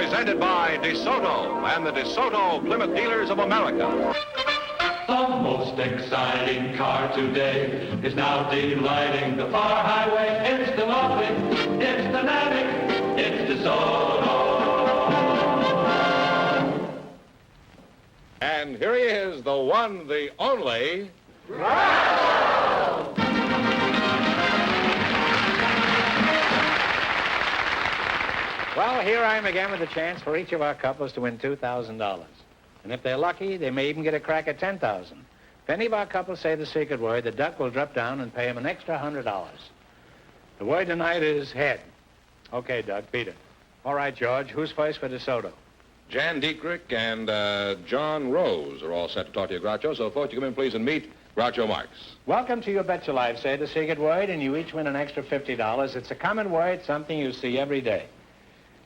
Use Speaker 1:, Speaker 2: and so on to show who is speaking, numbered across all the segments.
Speaker 1: Presented by DeSoto and the DeSoto Plymouth Dealers of America.
Speaker 2: The most exciting car today is now delighting the far highway. It's the Moped, it's the Navig, it's DeSoto.
Speaker 1: And here he is, the one, the only...
Speaker 3: Well, here I am again with a chance for each of our couples to win $2,000. And if they're lucky, they may even get a crack at $10,000. If any of our couples say the secret word, the duck will drop down and pay him an extra $100. The word tonight is head. Okay, Duck, beat it. All right, George, who's first for DeSoto?
Speaker 1: Jan Dietrich and John Rose are all set to talk to you, Groucho. So, folks, you come in, please, and meet Groucho Marx.
Speaker 3: Welcome to You Bet Your Life. Say the secret word, and you each win an extra $50. It's a common word, something you see every day.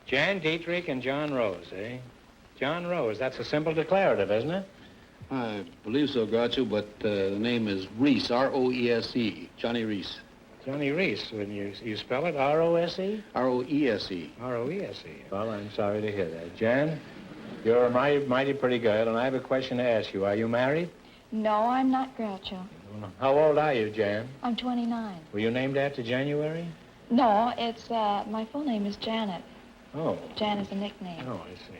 Speaker 3: Jan Dietrich and John Rose, eh? John Rose, that's a simple declarative, isn't it?
Speaker 4: I believe so, Groucho, but the name is Reese, R-O-E-S-E, Johnny Reese.
Speaker 3: Johnny Reese, when you spell it R-O-S-E?
Speaker 4: R-O-E-S-E.
Speaker 3: R-O-E-S-E. Well, I'm sorry to hear that. Jan, you're a mighty pretty girl, and I have a question to ask you. Are you married?
Speaker 5: No, I'm not, Groucho.
Speaker 3: How old are you, Jan?
Speaker 5: I'm 29.
Speaker 3: Were you named after January?
Speaker 5: No, it's, my full name is Janet.
Speaker 3: Oh.
Speaker 5: Jan is a nickname.
Speaker 3: Oh, I see.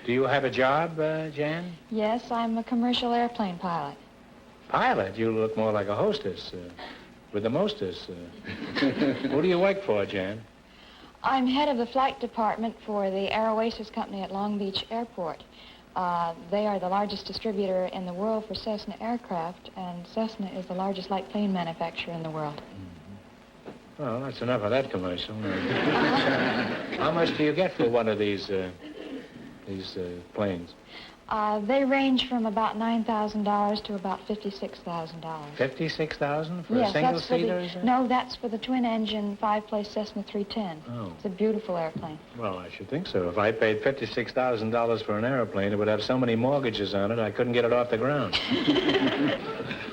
Speaker 3: Do you have a job, Jan?
Speaker 5: Yes, I'm a commercial airplane pilot.
Speaker 3: Pilot? You look more like a hostess, with the mostess. Who do you work for, Jan?
Speaker 5: I'm head of the flight department for the Air Oasis Company at Long Beach Airport. They are the largest distributor in the world for Cessna aircraft, and Cessna is the largest light plane manufacturer in the world.
Speaker 3: Well, that's enough of that commercial. How much do you get for one of these planes?
Speaker 5: They range from about $9,000 to about $56,000.
Speaker 3: $56,000 for
Speaker 5: Yes,
Speaker 3: a single
Speaker 5: that's for
Speaker 3: seater?
Speaker 5: the, no, that's for the twin-engine, five-place Cessna 310.
Speaker 3: Oh.
Speaker 5: It's a beautiful airplane.
Speaker 3: Well, I should think so. If I paid $56,000 for an airplane, it would have so many mortgages on it, I couldn't get it off the ground.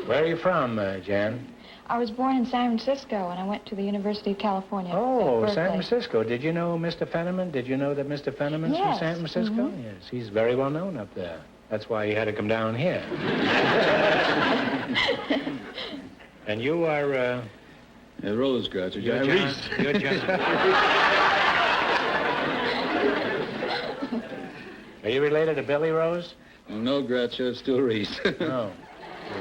Speaker 3: Where are you from, Jan?
Speaker 5: I was born in San Francisco, and I went to the University of California.
Speaker 3: Oh,
Speaker 5: at
Speaker 3: San
Speaker 5: Berkeley.
Speaker 3: Francisco. Did you know Mr. Fenneman? Did you know that Mr. Fenneman's
Speaker 5: Yes.
Speaker 3: from San Francisco?
Speaker 5: Mhm.
Speaker 3: Yes, he's very well known up there. That's why he had to come down here. And you are,
Speaker 4: Rose, Groucho.
Speaker 3: you're
Speaker 4: Johnny
Speaker 3: John.
Speaker 4: Reese.
Speaker 3: You're John. Are you related to Billy Rose?
Speaker 4: No, Groucho, it's still Reese.
Speaker 3: No.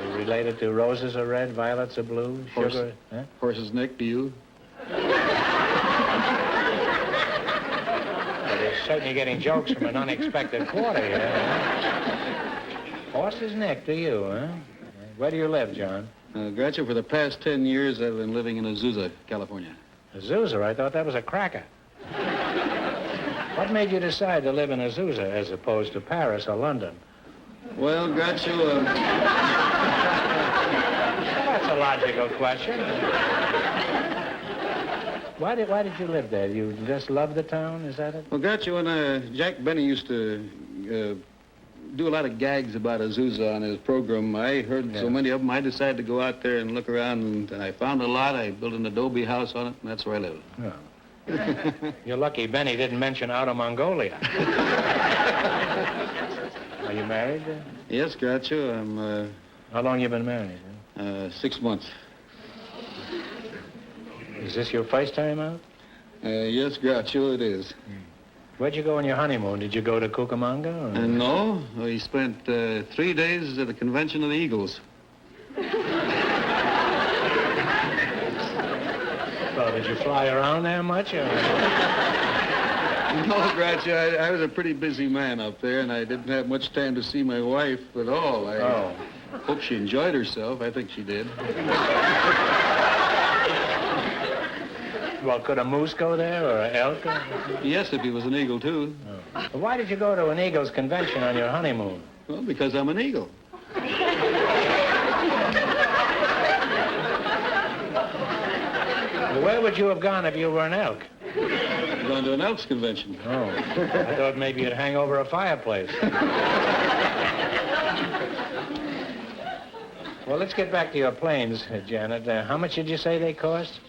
Speaker 3: You're related to roses are red, violets are blue, sugar, huh?
Speaker 4: Horse's neck to you.
Speaker 3: Well, you're certainly getting jokes from an unexpected quarter here. Horse's neck to you, huh? Where do you live, John?
Speaker 4: Groucho, for the past 10 years, I've been living in Azusa, California.
Speaker 3: Azusa? I thought that was a cracker. What made you decide to live in Azusa as opposed to Paris or London?
Speaker 4: Well, Groucho,
Speaker 3: That's a logical question. Why did you live there? You just love the town? Is that it?
Speaker 4: well, Groucho, when Jack Benny used to do a lot of gags about Azusa on his program, I heard so many of them, I decided to go out there and look around, and I found a lot. I built an adobe house on it, and that's where I live.
Speaker 3: Oh. You're lucky Benny didn't mention Outer Mongolia. Are you married?
Speaker 4: Yes, Groucho, I'm
Speaker 3: How long you been married?
Speaker 4: 6 months.
Speaker 3: Is this your first time out?
Speaker 4: Yes, Groucho, it is.
Speaker 3: Where'd you go on your honeymoon? Did you go to Cucamonga? Or...
Speaker 4: No, we spent 3 days at the convention of the Eagles.
Speaker 3: Well, did you fly around there much? Or...
Speaker 4: No, Groucho, I was a pretty busy man up there, and I didn't have much time to see my wife at all. I hope she enjoyed herself. I think she did.
Speaker 3: Well, could a moose go there or an elk?
Speaker 4: Yes, if he was an eagle, too.
Speaker 3: Oh. Well, why did you go to an Eagles convention on your honeymoon?
Speaker 4: Well, because I'm an eagle.
Speaker 3: Well, where would you have gone if you were an elk?
Speaker 4: Going to an Elks convention.
Speaker 3: Oh, I thought maybe you'd hang over a fireplace. Well, let's get back to your planes, Janet. How much did you say they cost?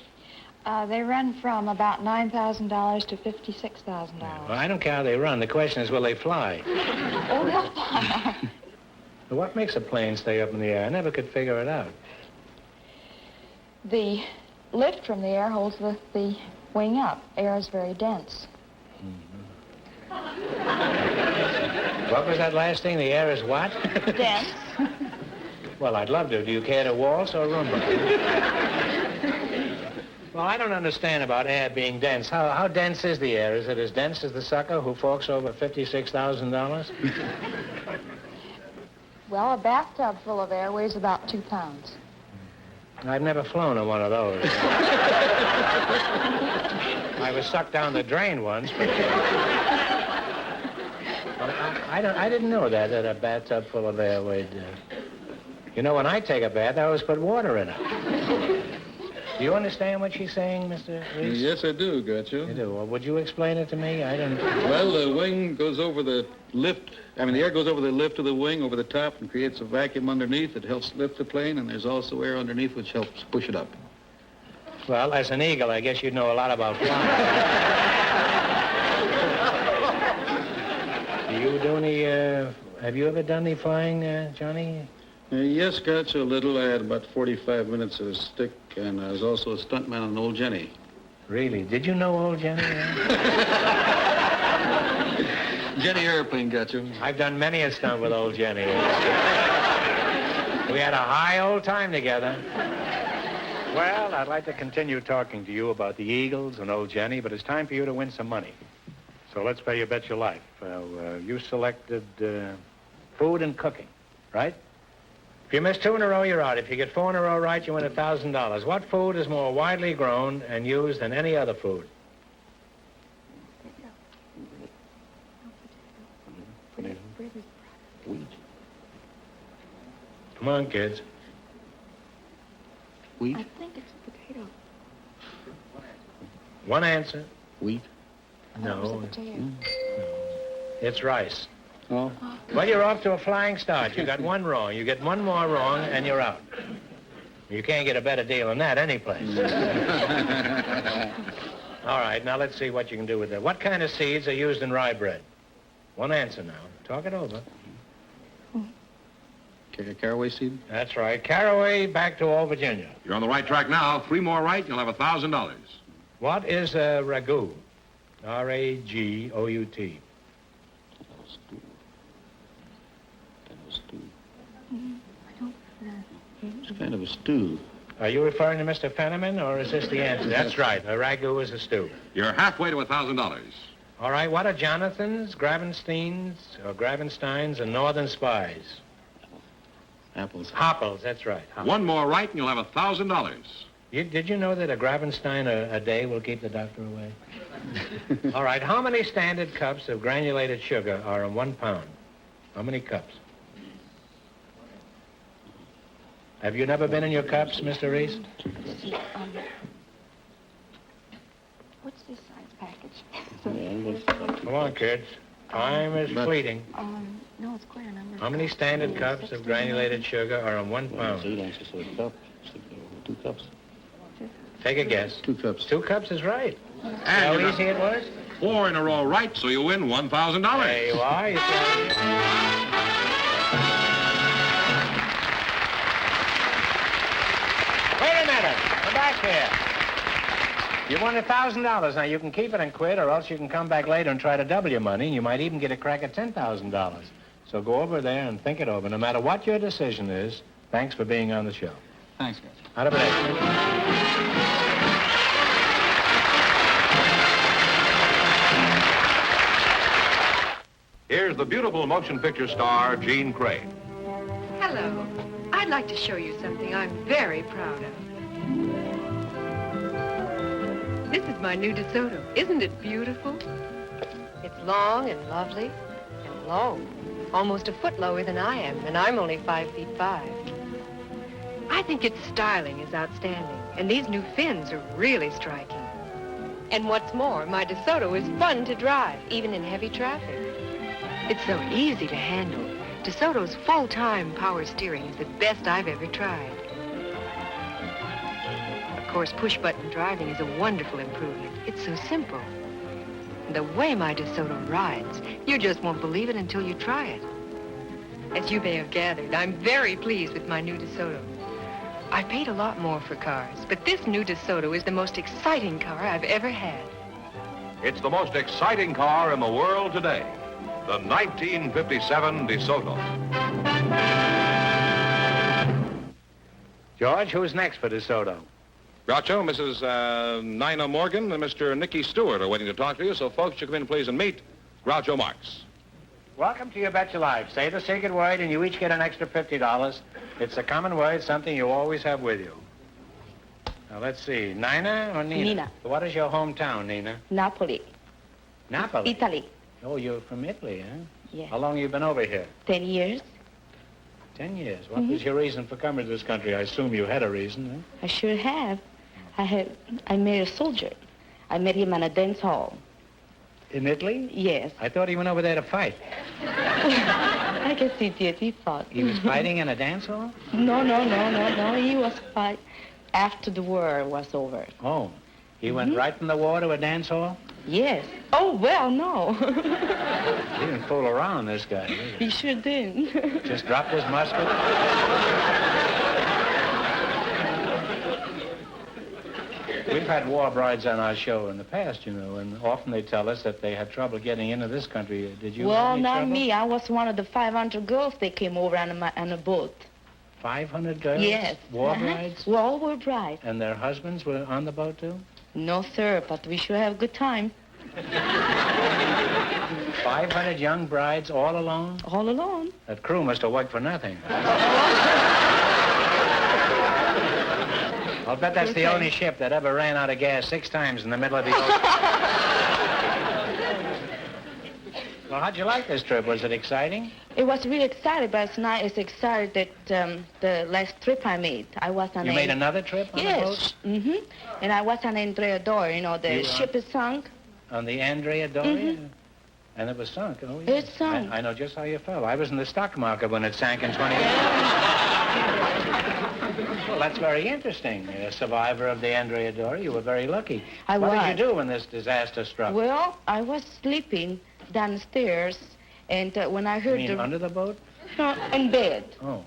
Speaker 5: They run from about $9,000 to $56,000.
Speaker 3: Well, I don't care how they run. The question is, will they fly?
Speaker 5: Oh, they'll fly.
Speaker 3: What makes a plane stay up in the air? I never could figure it out.
Speaker 5: The lift from the air holds the wing up. Air is very dense.
Speaker 3: What was that last thing? The air is what?
Speaker 5: Dense.
Speaker 3: Well, I'd love to. Do you care to waltz or rumba? Well, I don't understand about air being dense. How dense is the air? Is it as dense as the sucker who forks over $56,000?
Speaker 5: Well, a bathtub full of air weighs about 2 pounds.
Speaker 3: I've never flown in one of those. I was sucked down the drain once, but... Well, I didn't know that a bathtub full of air weighed... You know, when I take a bath, I always put water in it. Do you understand what she's saying, Mr. Reese?
Speaker 4: Yes, I do, Groucho.
Speaker 3: You do. Well, would you explain it to me? I don't...
Speaker 4: Well, the wing goes over the lift. I mean, the air goes over the lift of the wing, over the top, and creates a vacuum underneath that helps lift the plane, and there's also air underneath which helps push it up.
Speaker 3: Well, as an eagle, I guess you'd know a lot about flying. Do you do any, have you ever done any flying, Johnny?
Speaker 4: Yes, Groucho, a little. I had about 45 minutes of a stick, and I was also a stuntman on Old Jenny.
Speaker 3: Really? Did you know old Jenny?
Speaker 4: Jenny Airplane, Groucho.
Speaker 3: I've done many a stunt with old Jenny. We had a high old time together. Well, I'd like to continue talking to you about the Eagles and old Jenny, but it's time for you to win some money. So let's pay you bet your life. You selected food and cooking, right? If you miss 2 in a row, you're out. If you get 4 in a row right, you win $1,000. What food is more widely grown and used than any other food?
Speaker 4: Wheat.
Speaker 3: Come on, kids.
Speaker 4: Wheat?
Speaker 5: I think it's potato.
Speaker 3: One answer.
Speaker 4: Wheat.
Speaker 3: No.
Speaker 5: It's a potato.
Speaker 3: It's rice.
Speaker 4: Oh.
Speaker 3: Well, you're off to a flying start. You got 1 wrong. You get 1 more wrong, and you're out. You can't get a better deal than that anyplace. All right, now let's see what you can do with that. What kind of seeds are used in rye bread? 1 answer now. Talk it over.
Speaker 4: Caraway seed?
Speaker 3: That's right. Caraway, back to Old Virginia.
Speaker 1: You're on the right track now. 3 more right, you'll have $1,000.
Speaker 3: What is a ragout? R-A-G-O-U-T.
Speaker 4: It's kind of a stew.
Speaker 3: Are you referring to Mr. Fenneman, or is this the answer? That's right. A ragout is a stew.
Speaker 1: You're halfway to $1,000.
Speaker 3: All right, what are Jonathans, Gravensteins, and Northern Spies?
Speaker 4: Apples.
Speaker 3: Hopples, that's right. Hopples.
Speaker 1: 1 more right, and you'll have $1,000.
Speaker 3: Did you know that a Gravenstein a day will keep the doctor away? All right, how many standard cups of granulated sugar are in 1 pound? How many cups? Have you never been in your cups, Mr. Reese?
Speaker 5: What's this size package?
Speaker 3: Come on, kids. Time is fleeting.
Speaker 5: No, it's quite a number.
Speaker 3: How many standard cups of granulated sugar are in 1 pound?
Speaker 4: 2 cups.
Speaker 3: Take a guess.
Speaker 4: 2 cups.
Speaker 3: 2 cups is right.
Speaker 1: And
Speaker 3: How
Speaker 1: you got
Speaker 3: easy it was?
Speaker 1: 4 in a row right, so you win $1,000.
Speaker 3: There you are. You see. Wait a minute. Come back here. You won $1,000. Now, you can keep it and quit, or else you can come back later and try to double your money, and you might even get a crack at $10,000. So go over there and think it over. No matter what your decision is, thanks for being on the show.
Speaker 4: Thanks, guys.
Speaker 3: Out of it.
Speaker 1: Here's the beautiful motion picture star, Jean Craig.
Speaker 6: Hello. I'd like to show you something I'm very proud of. This is my new DeSoto. Isn't it beautiful? It's long and lovely and low. Almost a foot lower than I am, and I'm only 5'5". I think its styling is outstanding, and these new fins are really striking. And what's more, my DeSoto is fun to drive, even in heavy traffic. It's so easy to handle. DeSoto's full-time power steering is the best I've ever tried. Of course, push-button driving is a wonderful improvement. It's so simple. The way my DeSoto rides, you just won't believe it until you try it. As you may have gathered, I'm very pleased with my new DeSoto. I paid a lot more for cars, but this new DeSoto is the most exciting car I've ever had.
Speaker 1: It's the most exciting car in the world today, the 1957 DeSoto.
Speaker 3: George, who's next for DeSoto?
Speaker 1: Groucho, Mrs. Nina Morgan and Mr. Nicky Stewart are waiting to talk to you, so folks, you come in, please, and meet Groucho Marx.
Speaker 3: Welcome to You Bet Your Life. Say the secret word, and you each get an extra $50. It's a common word, something you always have with you. Now, let's see. Nina or Nina?
Speaker 7: Nina.
Speaker 3: What is your hometown, Nina?
Speaker 7: Napoli,
Speaker 3: Napoli.
Speaker 7: Italy.
Speaker 3: Oh, you're from Italy, huh?
Speaker 7: Yeah.
Speaker 3: How long have you been over here?
Speaker 7: 10 years.
Speaker 3: 10 years. What was your reason for coming to this country? I assume you had a reason, huh?
Speaker 7: I sure have. I met a soldier. I met him in a dance hall.
Speaker 3: In Italy?
Speaker 7: Yes.
Speaker 3: I thought he went over there to fight.
Speaker 7: I guess he did. He fought.
Speaker 3: He was fighting in a dance hall?
Speaker 7: No. He was fight after the war was over.
Speaker 3: Oh. He went right from the war to a dance hall?
Speaker 7: Yes. Oh, well, no.
Speaker 3: He didn't fool around, this guy, did he?
Speaker 7: He sure did.
Speaker 3: Just dropped his musket? We've had war brides on our show in the past, you know, and often they tell us that they had trouble getting into this country. Did you have
Speaker 7: Well,
Speaker 3: any
Speaker 7: not
Speaker 3: trouble?
Speaker 7: me. I was one of the 500 girls that came over on a boat.
Speaker 3: 500 girls?
Speaker 7: Yes.
Speaker 3: War brides?
Speaker 7: We all were brides.
Speaker 3: And their husbands were on the boat, too?
Speaker 7: No, sir, but we sure have a good time.
Speaker 3: 500 young brides all alone?
Speaker 7: All alone.
Speaker 3: That crew must have worked for nothing. I'll bet that's the only ship that ever ran out of gas 6 times in the middle of the ocean. Well, how'd you like this trip? Was it exciting?
Speaker 7: It was really exciting, but it's not as exciting that the last trip I made. I was on
Speaker 3: You made another trip on the boat?
Speaker 7: Yes. Mm-hmm. And I was on Andrea Doria. You know, the ship is sunk.
Speaker 3: On the Andrea Doria? And it was sunk, oh, yeah.
Speaker 7: It sunk.
Speaker 3: I know just how you felt. I was in the stock market when it sank in 20 Well, that's very interesting. A survivor of the Andrea Doria. You were very lucky.
Speaker 7: I
Speaker 3: What
Speaker 7: was.
Speaker 3: did you do when this disaster struck?
Speaker 7: Well, I was sleeping downstairs, and when I heard
Speaker 3: You mean under the boat?
Speaker 7: No, in bed.
Speaker 3: Oh.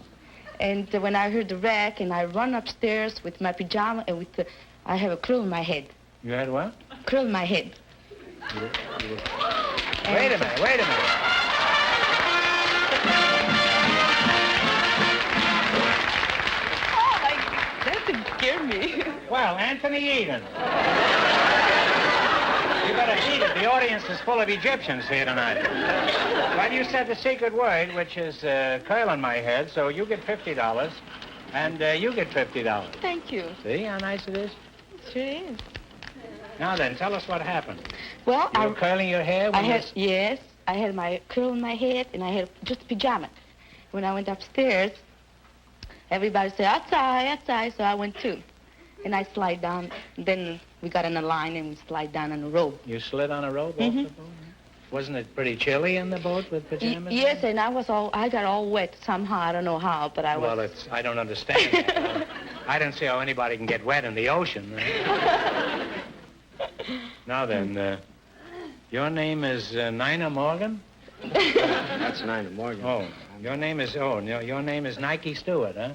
Speaker 7: And when I heard the wreck, and I run upstairs with my pajama, and with I have a curl in my head.
Speaker 3: You had what?
Speaker 7: Curl in my head.
Speaker 3: Wait a minute.
Speaker 7: Oh, that didn't scare me.
Speaker 3: Well, Anthony Eden. You better eat it. The audience is full of Egyptians here tonight. Well, you said the secret word, which is curl in my head, so you get $50, and you get $50.
Speaker 7: Thank you.
Speaker 3: See how nice it is?
Speaker 7: It sure is.
Speaker 3: Now then, tell us what happened.
Speaker 7: Well,
Speaker 3: You were curling your hair when
Speaker 7: yes, I had my curl in my head, and I had just pajama. When I went upstairs, everybody said, outside, so I went too. And I slide down. Then we got in a line, and we slide down on a rope.
Speaker 3: You slid on a rope off the boat? Wasn't it pretty chilly in the boat with pajamas?
Speaker 7: Yes, and I got all wet somehow. I don't know how, but I was.
Speaker 3: Well, I don't understand that. I don't see how anybody can get wet in the ocean. Now then, your name is Nina Morgan?
Speaker 8: That's Nina Morgan.
Speaker 3: Oh, your name is Nike Stewart, huh?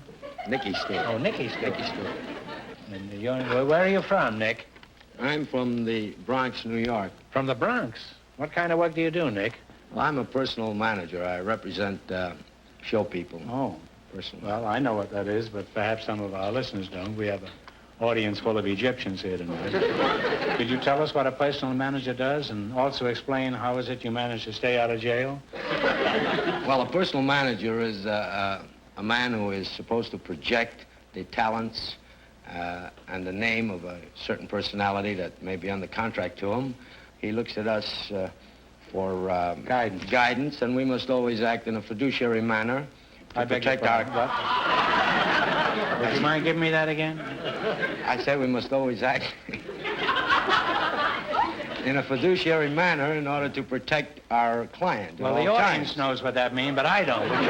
Speaker 8: Nicky Stewart.
Speaker 3: Oh, Nicky Stewart. And where are you from, Nick?
Speaker 8: I'm from the Bronx, New York.
Speaker 3: From the Bronx. What kind of work do you do, Nick?
Speaker 8: Well, I'm a personal manager. I represent show people.
Speaker 3: Oh.
Speaker 8: Personal.
Speaker 3: Well, I know what that is, but perhaps some of our listeners don't. We have an audience full of Egyptians here tonight. Could you tell us what a personal manager does, and also explain how is it you manage to stay out of jail?
Speaker 8: Well, a personal manager is a man who is supposed to project the talents and the name of a certain personality that may be on the contract to him. He looks at us for guidance, and we must always act in a fiduciary manner to protect our...
Speaker 3: Would you mind giving me that again?
Speaker 8: I said we must always act in a fiduciary manner in order to protect our client.
Speaker 3: Well, the audience knows what that means, but I don't. Would you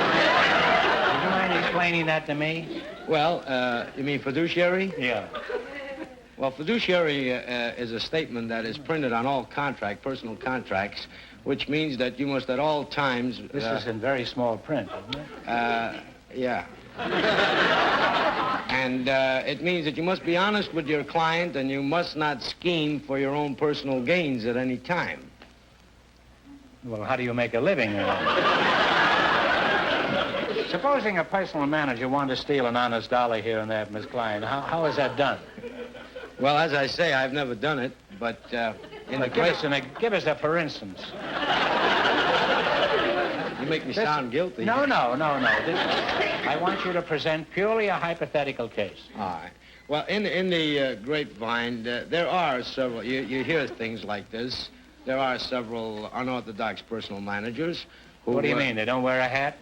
Speaker 3: mind explaining that to me?
Speaker 8: Well, you mean fiduciary?
Speaker 3: Yeah.
Speaker 8: Well, fiduciary is a statement that is printed on all personal contracts, which means that you must at all times...
Speaker 3: This is in very small print, isn't it?
Speaker 8: Yeah. And it means that you must be honest with your client and you must not scheme for your own personal gains at any time.
Speaker 3: Well, how do you make a living? Supposing a personal manager wanted to steal an honest dollar here and there from his client, how is that done?
Speaker 8: Well, as I say, I've never done it, but
Speaker 3: give us a for instance.
Speaker 8: You make me sound guilty.
Speaker 3: No. I want you to present purely a hypothetical case.
Speaker 8: All right. Well, in the grapevine, there are several, you hear things like this. There are several unorthodox personal managers who...
Speaker 3: What do you mean, they don't wear a hat?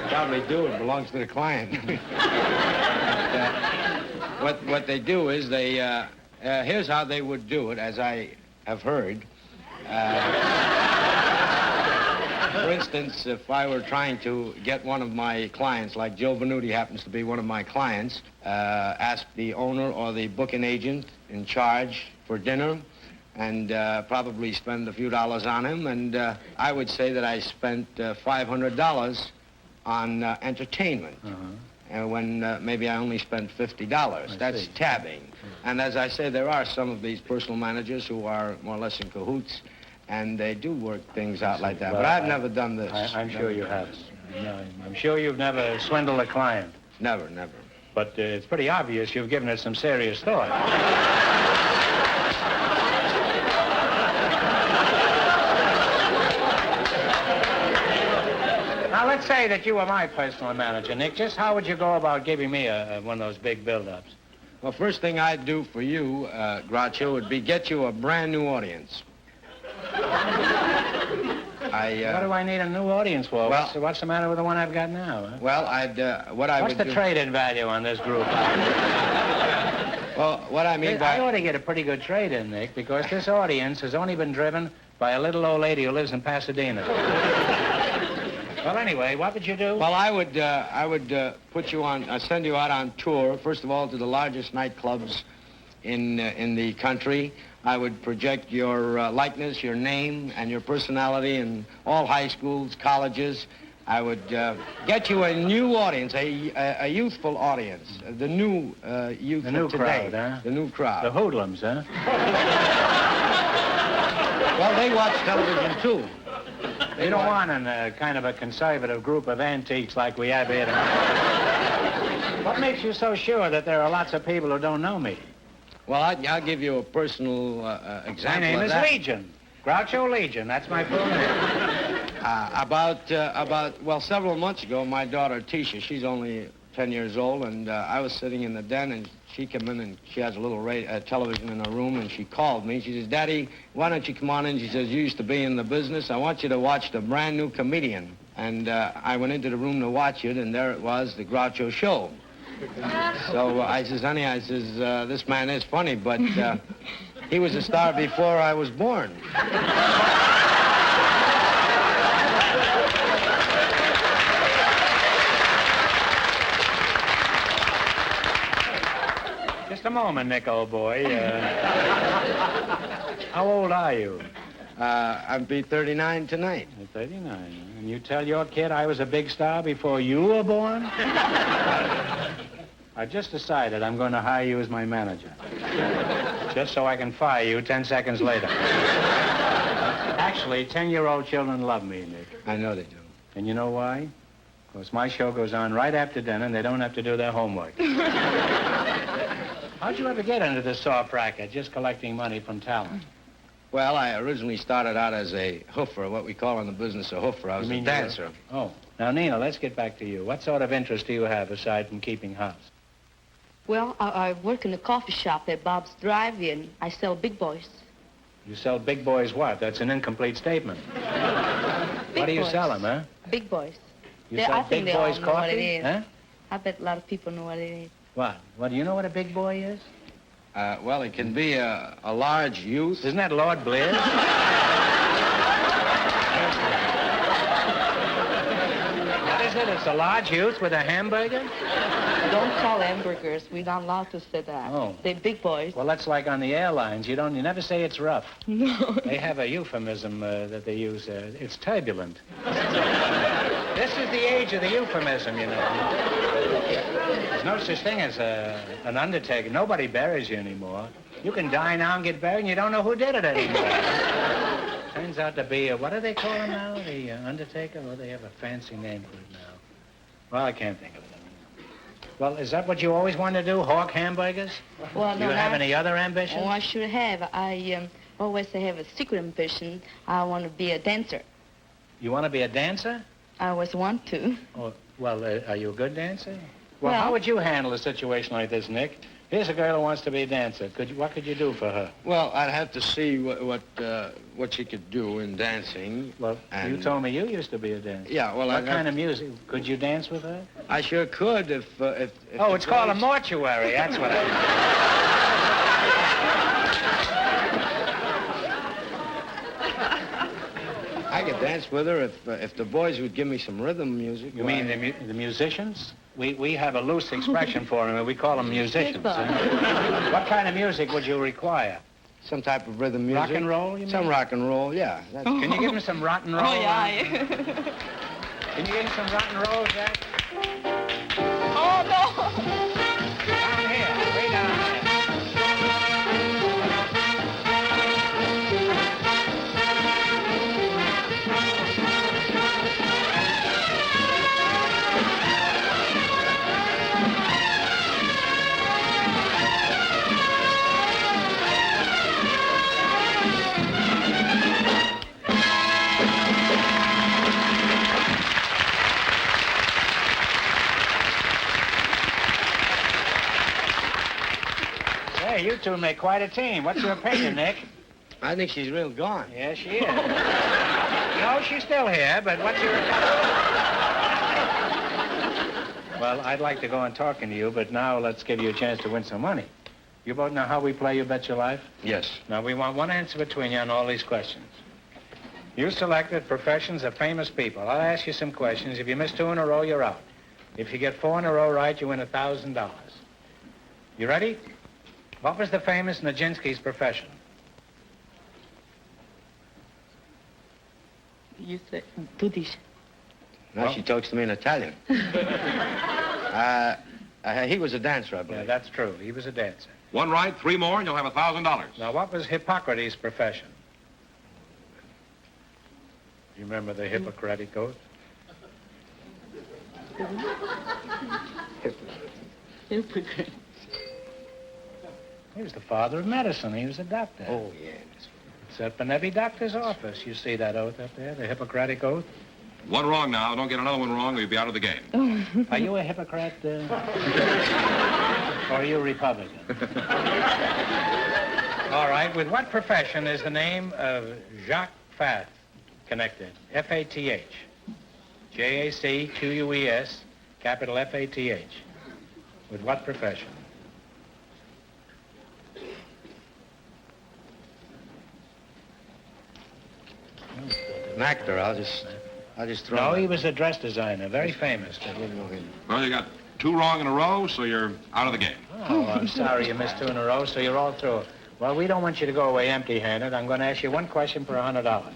Speaker 8: Probably do. It belongs to the client. What they do is they... here's how they would do it, as I have heard. For instance, if I were trying to get one of my clients, like Joe Venuti happens to be one of my clients, ask the owner or the booking agent in charge for dinner and probably spend a few dollars on him, and I would say that I spent $500 on entertainment. When maybe I only spent $50. That's tabbing. And as I say, there are some of these personal managers who are more or less in cahoots, and they do work things out like that. But I've never done this.
Speaker 3: I'm sure you haven't. No, I'm sure you've never swindled a client.
Speaker 8: Never.
Speaker 3: But it's pretty obvious you've given it some serious thought. Now, let's say that you were my personal manager, Nick. Just how would you go about giving me one of those big build-ups?
Speaker 8: Well, first thing I'd do for you, Groucho, would be get you a brand new audience.
Speaker 3: What do I need a new audience for?
Speaker 8: Well,
Speaker 3: what's the matter with the one I've got now? Huh?
Speaker 8: Well,
Speaker 3: What's the trade-in value on this group?
Speaker 8: Well, what I mean by...
Speaker 3: I ought to get a pretty good trade-in, Nick, because this audience has only been driven by a little old lady who lives in Pasadena. Well, anyway, what would you do?
Speaker 8: Well, I would put you on, send you out on tour, first of all, to the largest nightclubs in the country. I would project your likeness, your name, and your personality in all high schools, colleges. I would get you a new audience, a youthful audience, the new youth
Speaker 3: the new
Speaker 8: of today.
Speaker 3: Crowd, huh?
Speaker 8: The new crowd.
Speaker 3: The hoodlums, huh?
Speaker 8: Well, they watch television, too.
Speaker 3: You don't want a kind of a conservative group of antiques like we have here tonight. What makes you so sure that there are lots of people who don't know me?
Speaker 8: Well, I'll give you a personal example.
Speaker 3: My name
Speaker 8: of
Speaker 3: is
Speaker 8: that.
Speaker 3: Legion. Groucho Legion. That's my full name.
Speaker 8: Well, several months ago, my daughter, Tisha, she's only 10 years old, and I was sitting in the den, and she came in, and she has a little television in her room, and she called me. She says, Daddy, why don't you come on in? She says, you used to be in the business. I want you to watch the brand new comedian. And I went into the room to watch it, and there it was, the Groucho Show. So I says, honey, this man is funny, but he was a star before I was born.
Speaker 3: Just a moment, Nick, old boy. How old are you?
Speaker 8: I'll be 39 tonight.
Speaker 3: 39. And you tell your kid I was a big star before you were born? I just decided I'm going to hire you as my manager. Just so I can fire you 10 seconds later. Actually, 10-year-old children love me, Nick.
Speaker 8: I know they do.
Speaker 3: And you know why? Because my show goes on right after dinner and they don't have to do their homework. How'd you ever get into this soft racket, just collecting money from talent?
Speaker 8: Well, I originally started out as a hoofer, what we call in the business a hoofer. I was a dancer.
Speaker 3: Oh. Now, Nina, let's get back to you. What sort of interest do you have aside from keeping house?
Speaker 7: Well, I work in a coffee shop at Bob's Drive-In. I sell big boys.
Speaker 3: You sell big boys what? That's an incomplete statement. What do you sell them, huh?
Speaker 7: Big boys.
Speaker 3: You sell big boys
Speaker 7: know what it
Speaker 3: coffee?
Speaker 7: is.
Speaker 3: Huh?
Speaker 7: I bet a lot of people know what it is.
Speaker 3: What? Well, do you know what a big boy is?
Speaker 8: Well, it can be a large youth.
Speaker 3: Isn't that Lord Blair? What is it? It's a large youth with a hamburger?
Speaker 7: don't call hamburgers. We're not allowed to say that.
Speaker 3: Oh.
Speaker 7: They're big boys.
Speaker 3: Well, that's like on the airlines. You never say it's rough.
Speaker 7: No.
Speaker 3: They have a euphemism that they use. It's turbulent. This is the age of the euphemism, you know. There's no such thing as an undertaker. Nobody buries you anymore. You can die now and get buried, and you don't know who did it anymore. Turns out to be, what do they call him now? The undertaker? Well, they have a fancy name for it now. Well, I can't think of it. Well, is that what you always wanted to do, hawk hamburgers?
Speaker 7: Well,
Speaker 3: Do you have any other ambitions?
Speaker 7: Oh, I should have. I always have a secret ambition. I want to be a dancer.
Speaker 3: You want to be a dancer?
Speaker 7: I always want to.
Speaker 3: Oh, well, are you a good dancer? Well,
Speaker 7: Well-
Speaker 3: how would you handle a situation like this, Nick? Here's a girl who wants to be a dancer. What could you do for her?
Speaker 8: Well, I'd have to see what she could do in dancing.
Speaker 3: Well, you
Speaker 8: And-
Speaker 3: told me you used to be a dancer.
Speaker 8: Yeah, well,
Speaker 3: What kind of music? Could you dance with her?
Speaker 8: I sure could if
Speaker 3: Oh, it's called a mortuary. That's what I...
Speaker 8: I could dance with her if the boys would give me some rhythm music.
Speaker 3: You mean the musicians? We have a loose expression for them, and we call them musicians. What kind of music would you require?
Speaker 8: Some type of rhythm music.
Speaker 3: Rock and roll, you mean?
Speaker 8: Some rock and roll, yeah.
Speaker 3: Can you give me some rock and roll?
Speaker 7: Oh, yeah.
Speaker 3: Can you give me some rock and roll, Jack?
Speaker 7: Oh, no.
Speaker 3: Down here, way down here. Hey, you two make quite a team. What's your opinion, Nick?
Speaker 8: I think she's real gone.
Speaker 3: Yeah, she is. No, she's still here, but what's your... Well, I'd like to go on talking to you, but now let's give you a chance to win some money. You both know how we play You Bet Your Life?
Speaker 8: Yes.
Speaker 3: Now, we want one answer between you on all these questions. You selected professions of famous people. I'll ask you some questions. If you miss 2 in a row, you're out. If you get 4 in a row right, you win $1,000. You ready? What was the famous Nijinsky's profession?
Speaker 7: You say, do this.
Speaker 8: Now
Speaker 3: Well-
Speaker 8: she talks to me in Italian. He was a dancer, I
Speaker 3: Yeah,
Speaker 8: believe.
Speaker 3: that's true. He was a dancer.
Speaker 1: One right, 3 more, and you'll have $1,000.
Speaker 3: Now, what was Hippocrates' profession? You remember the Hippocratic Oath? He was the father of medicine. He was a doctor.
Speaker 8: Oh, yeah.
Speaker 3: It's up in every doctor's office. You see that oath up there, the Hippocratic Oath?
Speaker 1: One wrong now. Don't get another one wrong, or you'll be out of the game.
Speaker 3: Are you a Hippocrat? Or are you a Republican? All right. With what profession is the name of Jacques Fath connected? F-A-T-H. J-A-C-Q-U-E-S, capital F-A-T-H. With what profession?
Speaker 8: An actor, I'll just throw
Speaker 3: No,
Speaker 8: him
Speaker 3: he
Speaker 8: out.
Speaker 3: was a dress designer, very famous.
Speaker 8: I didn't know him.
Speaker 1: Well, you got 2 wrong in a row, so you're out of the game.
Speaker 3: Oh, I'm sorry you missed 2 in a row, so you're all through. Well, we don't want you to go away empty-handed. I'm going to ask you one question for $100.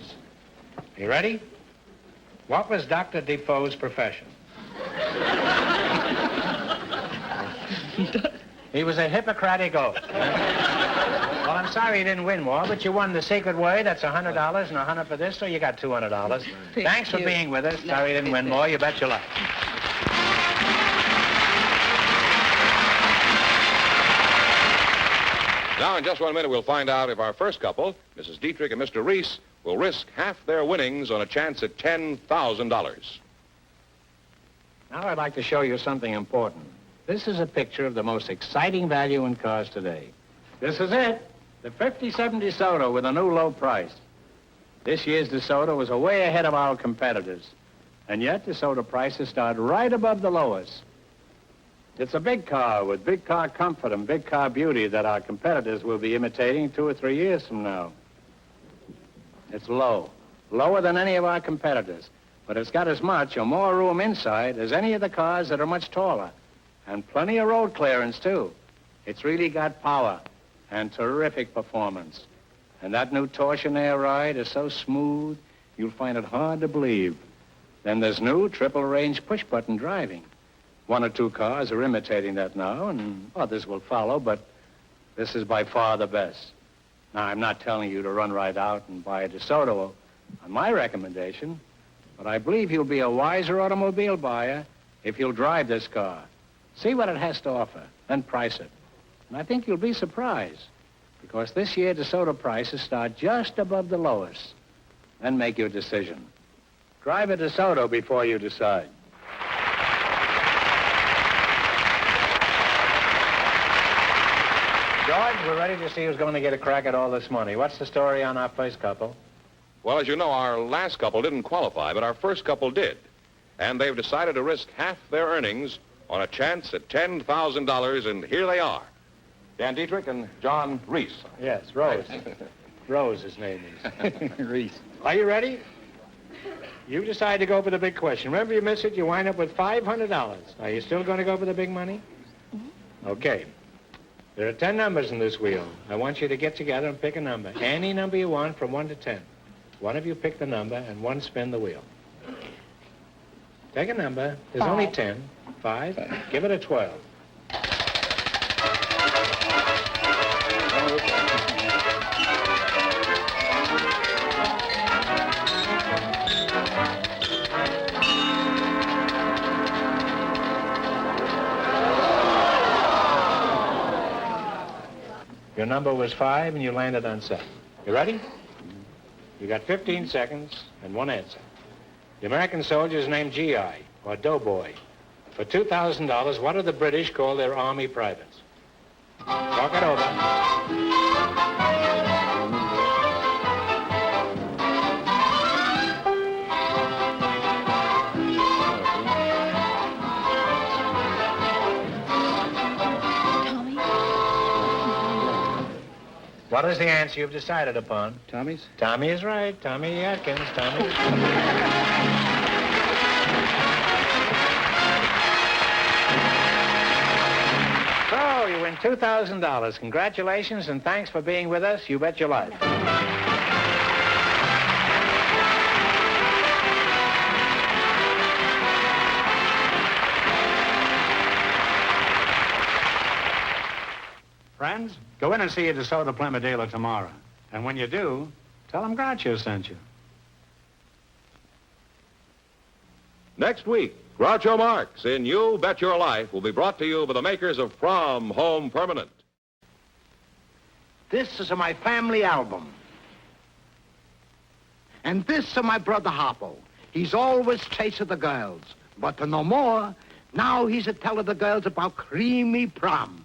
Speaker 3: You ready? What was Dr. Defoe's profession? He was a Hippocratic Oath. Well, I'm sorry you didn't win more, but you won the secret word. That's $100 and 100 for this, so you got $200. Thanks for
Speaker 7: you.
Speaker 3: being with us. Sorry you didn't win more. You bet your life.
Speaker 1: Now, in just 1 minute, we'll find out if our first couple, Mrs. Dietrich and Mr. Reese, will risk half their winnings on a chance at $10,000.
Speaker 3: Now I'd like to show you something important. This is a picture of the most exciting value in cars today. This is it, the 57 DeSoto with a new low price. This year's DeSoto was way ahead of our competitors. And yet DeSoto prices start right above the lowest. It's a big car with big car comfort and big car beauty that our competitors will be imitating 2 or 3 years from now. It's low, lower than any of our competitors, but it's got as much or more room inside as any of the cars that are much taller. And plenty of road clearance, too. It's really got power and terrific performance. And that new Torsionaire ride is so smooth, you'll find it hard to believe. Then there's new triple-range push-button driving. One or two cars are imitating that now, and others will follow, but this is by far the best. Now, I'm not telling you to run right out and buy a DeSoto on my recommendation, but I believe you'll be a wiser automobile buyer if you'll drive this car. See what it has to offer, then price it. And I think you'll be surprised, because this year DeSoto prices start just above the lowest. Then make your decision. Drive a DeSoto before you decide. George, we're ready to see who's going to get a crack at all this money. What's the story on our first couple?
Speaker 1: Well, as you know, our last couple didn't qualify, but our first couple did. And they've decided to risk half their earnings on a chance at $10,000, and here they are. Dan Dietrich and John Reese.
Speaker 3: Yes, Rose. Rose, his name is.
Speaker 4: Reese.
Speaker 3: Are you ready? You decide to go for the big question. Remember, you miss it, you wind up with $500. Are you still going to go for the big money? Mm-hmm. Okay. There are 10 numbers in this wheel. I want you to get together and pick a number. Any number you want from 1 to 10. One of you pick the number and one spin the wheel. Take a number. There's
Speaker 5: 5.
Speaker 3: only 10. 5. Give it a 12. Your number was 5, and you landed on 7. You ready? You got 15 seconds and one answer. The American soldier is named GI, or Doughboy. For $2,000, what do the British call their army privates? Talk it over. What is the answer you've decided upon?
Speaker 4: Tommy's?
Speaker 3: Tommy is right. Tommy Atkins. Tommy. So, you win $2,000. Congratulations, and thanks for being with us. You bet your life. Friends, go in and see a DeSoto Plymouth dealer tomorrow. And when you do, tell them Groucho sent you.
Speaker 1: Next week, Groucho Marx in You Bet Your Life will be brought to you by the makers of From Home Permanent.
Speaker 9: This is my family album. And this is my brother Harpo. He's always chasing the girls. But to know more, now he's a telling the girls about creamy prom.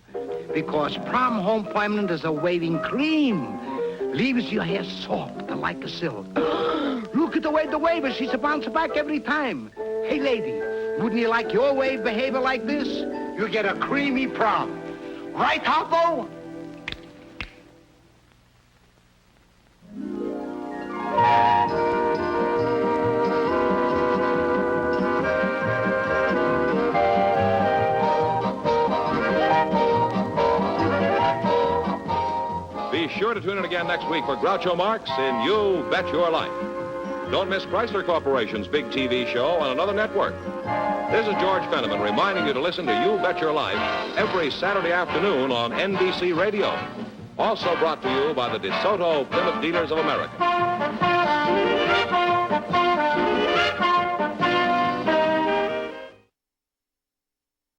Speaker 9: Because Prom Home Permanent is a waving cream. Leaves your hair soft like a silk. Look at the way the waves, she's a bounce back every time. Hey, lady, wouldn't you like your wave behavior like this? You get a creamy prom. Right, Harpo?
Speaker 1: Be sure to tune in again next week for Groucho Marx in You Bet Your Life. Don't miss Chrysler Corporation's big TV show on another network. This is George Fenneman reminding you to listen to You Bet Your Life every Saturday afternoon on NBC Radio. Also brought to you by the DeSoto Plymouth Dealers of America.